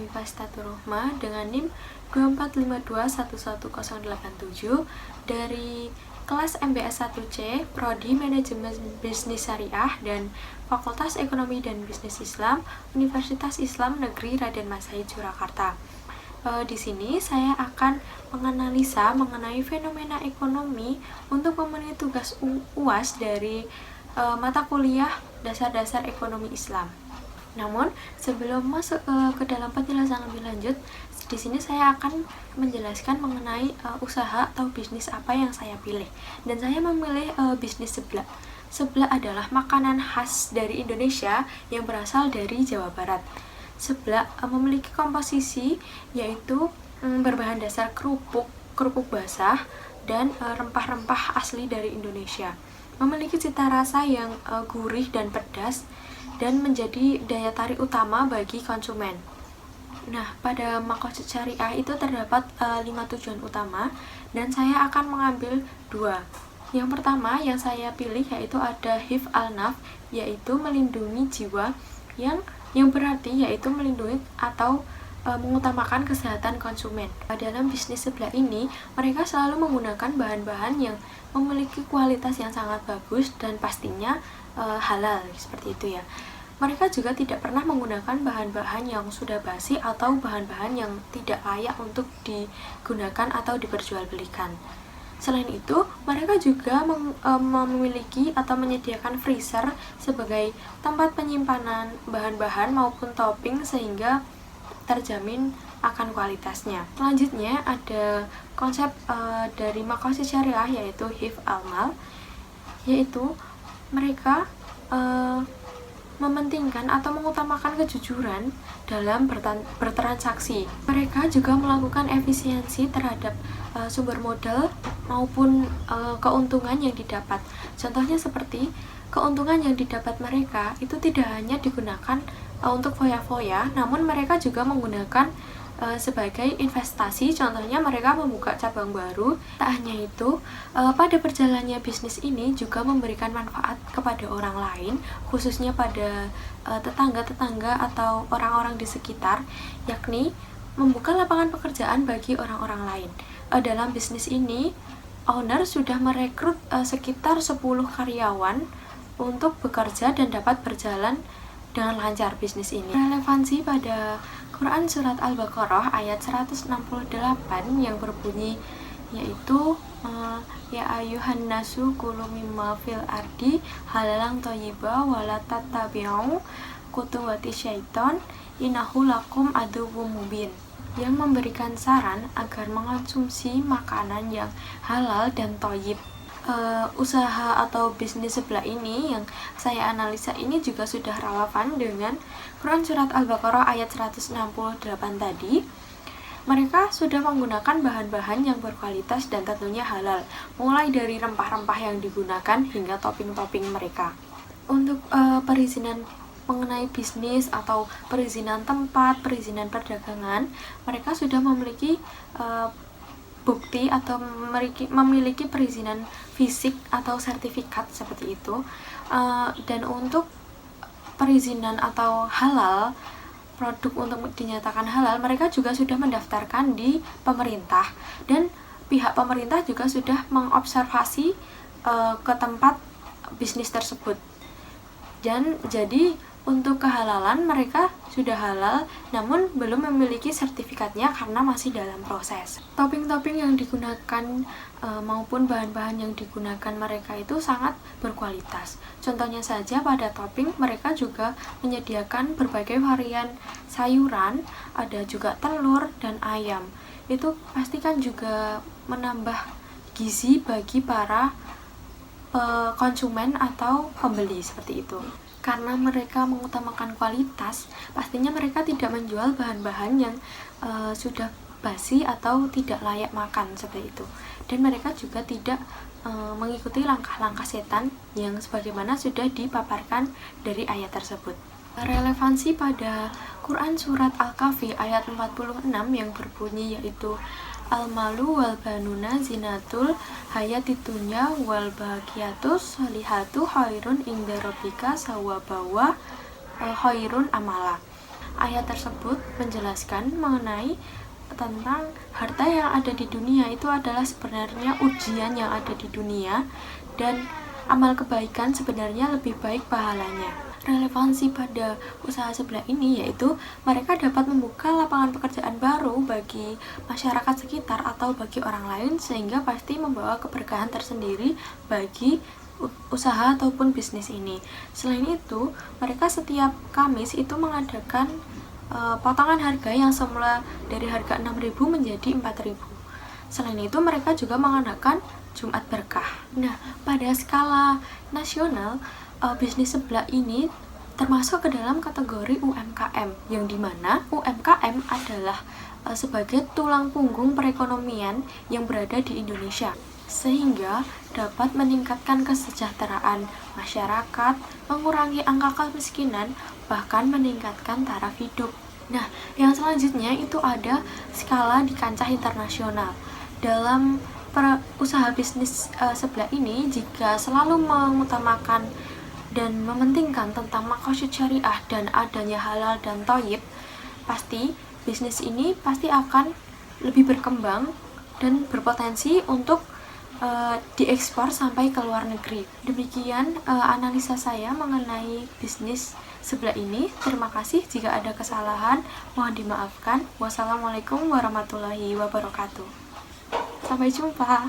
Mifastatur Rohmah dengan NIM 2452111087 dari kelas MBS 1C, Prodi Manajemen Bisnis Syariah dan Fakultas Ekonomi dan Bisnis Islam, Universitas Islam Negeri Raden Mas Said Surakarta. Di sini saya akan menganalisa mengenai fenomena ekonomi untuk memenuhi tugas UAS dari mata kuliah Dasar-Dasar Ekonomi Islam. Namun, sebelum masuk ke dalam penjelasan lebih lanjut, di sini saya akan menjelaskan mengenai usaha atau bisnis apa yang saya pilih. Dan saya memilih bisnis seblak. Seblak adalah makanan khas dari Indonesia yang berasal dari Jawa Barat. Seblak memiliki komposisi yaitu berbahan dasar kerupuk basah, dan rempah-rempah asli dari Indonesia. Memiliki cita rasa yang gurih dan pedas, dan menjadi daya tarik utama bagi konsumen. Nah, pada Maqasid Syariah itu terdapat 5 tujuan utama, dan saya akan mengambil 2. Yang pertama yang saya pilih yaitu ada hifz al-naf, yaitu melindungi jiwa, yang berarti yaitu melindungi atau mengutamakan kesehatan konsumen. Dalam bisnis seblak ini, mereka selalu menggunakan bahan-bahan yang memiliki kualitas yang sangat bagus dan pastinya halal, seperti itu ya. Mereka juga tidak pernah menggunakan bahan-bahan yang sudah basi atau bahan-bahan yang tidak layak untuk digunakan atau diperjualbelikan. Selain itu, mereka juga memiliki atau menyediakan freezer sebagai tempat penyimpanan bahan-bahan maupun topping sehingga terjamin akan kualitasnya. Selanjutnya ada konsep dari Maqasid Syariah yaitu hifz al-mal, yaitu mereka mementingkan atau mengutamakan kejujuran dalam bertransaksi. Mereka juga melakukan efisiensi terhadap sumber modal maupun keuntungan yang didapat. Contohnya seperti keuntungan yang didapat mereka itu tidak hanya digunakan untuk foya-foya, namun mereka juga menggunakan sebagai investasi. Contohnya mereka membuka cabang baru. Tak hanya itu, pada perjalanannya bisnis ini juga memberikan manfaat kepada orang lain, khususnya pada tetangga-tetangga atau orang-orang di sekitar, yakni membuka lapangan pekerjaan bagi orang-orang lain. Dalam bisnis ini, owner sudah merekrut sekitar 10 karyawan untuk bekerja dan dapat berjalan dengan lancar bisnis ini. Relevansi pada Quran Surat Al-Baqarah ayat 168 yang berbunyi yaitu ya ayuhan nasu kulu mimma fil ardi halalang thayyiba wala tattabi'u khutuwati syaiton innahu lakum aduwwum mubin, yang memberikan saran agar mengonsumsi makanan yang halal dan thayyib. Usaha atau bisnis seblak ini yang saya analisa ini juga sudah relevan dengan Quran Surat Al-Baqarah ayat 168 tadi. Mereka sudah menggunakan bahan-bahan yang berkualitas dan tentunya halal, mulai dari rempah-rempah yang digunakan hingga topping-topping mereka. Untuk perizinan mengenai bisnis atau perizinan tempat, perizinan perdagangan, mereka sudah memiliki bukti atau memiliki perizinan fisik atau sertifikat seperti itu. Dan untuk perizinan atau halal, produk untuk dinyatakan halal, mereka juga sudah mendaftarkan di pemerintah, dan pihak pemerintah juga sudah mengobservasi ke tempat bisnis tersebut. Dan jadi untuk kehalalan mereka sudah halal, namun belum memiliki sertifikatnya karena masih dalam proses. Topping-topping yang digunakan maupun bahan-bahan yang digunakan mereka itu sangat berkualitas. Contohnya saja pada topping, mereka juga menyediakan berbagai varian sayuran, ada juga telur dan ayam. Itu pastikan juga menambah gizi bagi para konsumen atau pembeli seperti itu. Karena mereka mengutamakan kualitas, pastinya mereka tidak menjual bahan-bahan yang sudah basi atau tidak layak makan seperti itu. Dan mereka juga tidak mengikuti langkah-langkah setan yang sebagaimana sudah dipaparkan dari ayat tersebut. Relevansi pada Quran Surat Al-Kahfi ayat 46 yang berbunyi yaitu Al-malu wal banuna zinatul hayatid dunya wal baqiyatus sholihatu khairun inda rabbika sawabawa khairun amala. Ayat tersebut menjelaskan mengenai tentang harta yang ada di dunia itu adalah sebenarnya ujian yang ada di dunia, dan amal kebaikan sebenarnya lebih baik pahalanya. Relevansi pada usaha sebelah ini yaitu mereka dapat membuka lapangan pekerjaan baru bagi masyarakat sekitar atau bagi orang lain, sehingga pasti membawa keberkahan tersendiri bagi usaha ataupun bisnis ini. Selain itu, mereka setiap Kamis itu mengadakan potongan harga yang semula dari harga 6.000 menjadi 4.000. Selain itu, mereka juga mengadakan Jumat Berkah. Nah, pada skala nasional, bisnis sebelah ini termasuk ke dalam kategori UMKM, yang dimana UMKM adalah sebagai tulang punggung perekonomian yang berada di Indonesia, sehingga dapat meningkatkan kesejahteraan masyarakat, mengurangi angka kemiskinan, bahkan meningkatkan taraf hidup. Nah, yang selanjutnya itu ada skala di kancah internasional. Dalam usaha bisnis sebelah ini, jika selalu mengutamakan dan mementingkan tentang maqasid syariah dan adanya halal dan thayyib, pasti bisnis ini pasti akan lebih berkembang dan berpotensi untuk diekspor sampai ke luar negeri. Demikian analisa saya mengenai bisnis sebelah ini. Terima kasih, jika ada kesalahan mohon dimaafkan. Wassalamualaikum warahmatullahi wabarakatuh. Sampai jumpa.